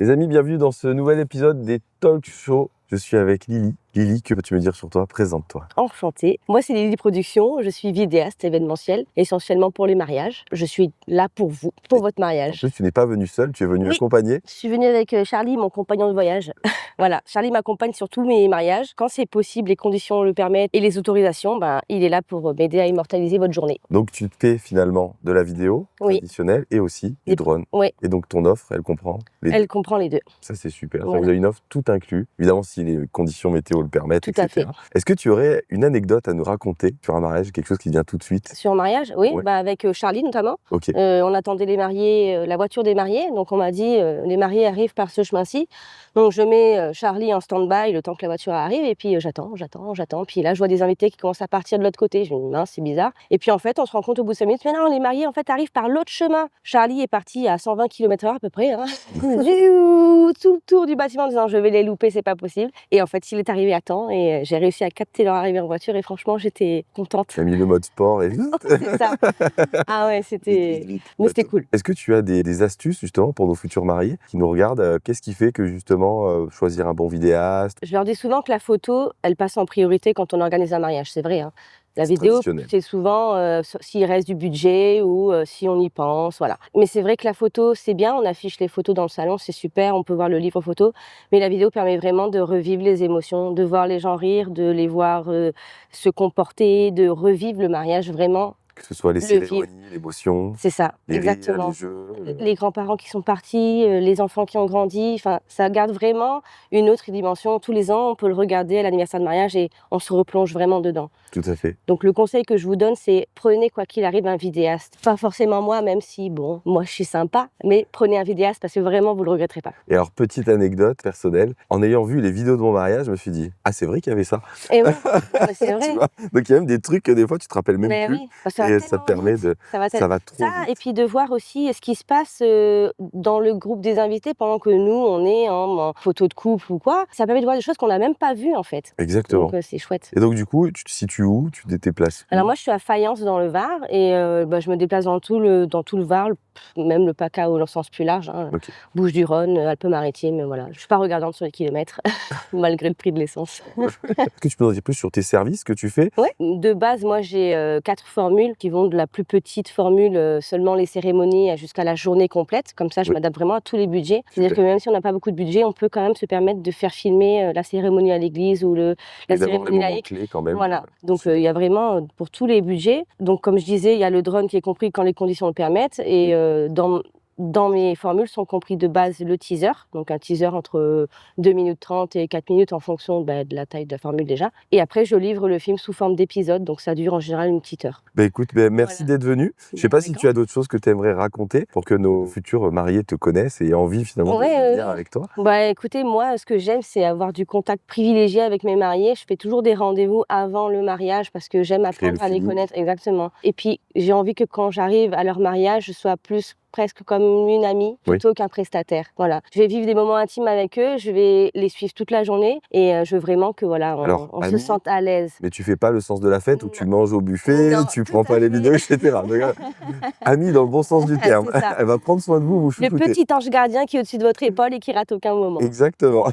Les amis, bienvenue dans ce nouvel épisode des Talk Show. Je suis avec Lily. Lily, que peux-tu me dire sur toi? Présente-toi. Enchantée. Moi, c'est Lily Production. Je suis vidéaste événementielle, essentiellement pour les mariages. Je suis là pour vous, pour votre En mariage. plus, tu n'es pas venue seule, tu es venue accompagnée. Je suis venue avec Charlie, mon compagnon de voyage. Voilà, Charlie m'accompagne sur tous mes mariages. Quand c'est possible, les conditions le permettent et les autorisations, il est là pour m'aider à immortaliser votre journée. Donc, tu fais finalement de la vidéo traditionnelle et aussi du drone. Oui. Et donc, ton offre, elle comprend les deux. Elle comprend les deux. Ça, c'est super. Voilà. Vous avez une offre tout inclus. Évidemment, si les conditions météo le permettent, Tout etc. à fait. Est-ce que tu aurais une anecdote à nous raconter sur un mariage, quelque chose qui vient tout de suite? Sur un mariage, oui, Ouais. avec Charlie notamment. Ok. On attendait les mariés, la voiture des mariés. Donc on m'a dit, les mariés arrivent par ce chemin-ci. Donc je mets Charlie en stand-by le temps que la voiture arrive. Et puis j'attends. Puis là, je vois des invités qui commencent à partir de l'autre côté. Je me dis, mince, c'est bizarre. Et puis en fait, on se rend compte au bout de 5 minutes, mais non, les mariés en fait arrivent par l'autre chemin. Charlie est parti à 120 km/h à peu près. Hein. Tout le tour du bâtiment en disant, je vais les louper, c'est pas possible. Et en fait, il est arrivé à temps et j'ai réussi à capter leur arrivée en voiture. Et franchement, j'étais contente. Tu as mis le mode sport et... C'est ça. Ah ouais, c'était cool. Est-ce que tu as des astuces justement pour nos futurs mariés qui nous regardent? Qu'est-ce qui fait que justement choisir un bon vidéaste? Je leur dis souvent que la photo, elle passe en priorité quand on organise un mariage, c'est vrai. Hein. La vidéo, c'est souvent s'il reste du budget ou si on y pense, voilà. Mais c'est vrai que la photo, c'est bien, on affiche les photos dans le salon, c'est super, on peut voir le livre photo. Mais la vidéo permet vraiment de revivre les émotions, de voir les gens rire, de les voir se comporter, de revivre le mariage vraiment. Que ce soit les cérémonies, l'émotion. C'est ça, exactement. Les jeux. Les grands-parents qui sont partis, les enfants qui ont grandi, ça garde vraiment une autre dimension. Tous les ans, on peut le regarder à l'anniversaire de mariage et on se replonge vraiment dedans. Tout à fait. Donc le conseil que je vous donne, c'est prenez quoi qu'il arrive un vidéaste. Pas forcément moi, même si, bon, moi je suis sympa, mais prenez un vidéaste parce que vraiment, vous le regretterez pas. Et alors, petite anecdote personnelle, en ayant vu les vidéos de mon mariage, je me suis dit, ah c'est vrai qu'il y avait ça. Et oui, c'est vrai. Tu vois, donc il y a même des trucs que des fois tu te rappelles même plus. Oui, et ça te permet de... Ça va trop vite. Et puis de voir aussi ce qui se passe dans le groupe des invités pendant que nous, on est en photo de couple ou quoi. Ça permet de voir des choses qu'on n'a même pas vues en fait. Exactement. Donc c'est chouette. Et donc du coup, tu te situes où? Tu te déplaces où? Alors moi, je suis à Fayence dans le Var et je me déplace dans tout le Var, même le PACA au sens plus large. Hein. Okay. Bouches-du-Rhône, Alpes-Maritimes, voilà. Je suis pas regardante sur les kilomètres, malgré le prix de l'essence. Est-ce que tu peux nous dire plus sur tes services que tu fais? Oui, de base, moi j'ai 4 formules qui vont de la plus petite formule, seulement les cérémonies, jusqu'à la journée complète. Comme ça, je m'adapte vraiment à tous les budgets. C'est-à-dire que même si on n'a pas beaucoup de budget, on peut quand même se permettre de faire filmer la cérémonie à l'église ou la cérémonie laïque. Clés quand même. Voilà, donc il y a vraiment pour tous les budgets. Donc comme je disais, il y a le drone qui est compris quand les conditions le permettent. Et dans mes formules sont compris de base le teaser, donc un teaser entre 2 minutes 30 et 4 minutes en fonction de la taille de la formule déjà. Et après, je livre le film sous forme d'épisode, donc ça dure en général une petite heure. Écoute, merci d'être venu. Je ne sais pas si tu as d'autres choses que tu aimerais raconter pour que nos futurs mariés te connaissent et aient envie finalement de venir avec toi. Écoutez, moi, ce que j'aime, c'est avoir du contact privilégié avec mes mariés. Je fais toujours des rendez-vous avant le mariage parce que j'aime apprendre à les connaître. Exactement. Et puis, j'ai envie que quand j'arrive à leur mariage, je sois presque comme une amie plutôt qu'un prestataire. Voilà. Je vais vivre des moments intimes avec eux, je vais les suivre toute la journée et je veux vraiment que on se sente à l'aise. Mais tu fais pas le sens de la fête où tu manges au buffet, tu prends pas les vidéos, etc. Donc, amie dans le bon sens du terme. Elle va prendre soin de vous, vous chouchouter. Le petit ange gardien qui est au-dessus de votre épaule et qui rate aucun moment. Exactement.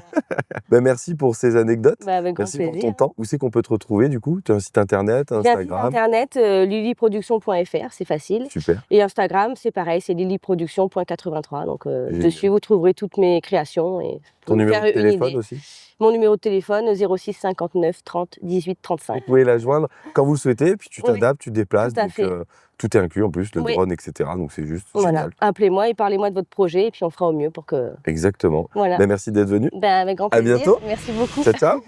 Merci pour ces anecdotes. Avec grand merci plaisir. pour ton temps. Où c'est qu'on peut te retrouver du coup? Tu as un site internet, un Instagram? Un site internet, lilyproduction.fr, c'est facile. Super. Et Instagram, c'est pareil, c'est lilyproduction.83. Donc dessus, vous trouverez toutes mes créations. Et ton numéro de téléphone aussi? Mon numéro de téléphone, 06 59 30 18 35. Vous pouvez la joindre quand vous le souhaitez, puis tu t'adaptes, tu te déplaces. Tout est inclus en plus, le drone, etc. Donc c'est juste génial. Appelez-moi et parlez-moi de votre projet et puis on fera au mieux pour que... Exactement. Voilà. Merci d'être venu. Avec grand plaisir. À bientôt. Merci beaucoup. Ciao, ciao.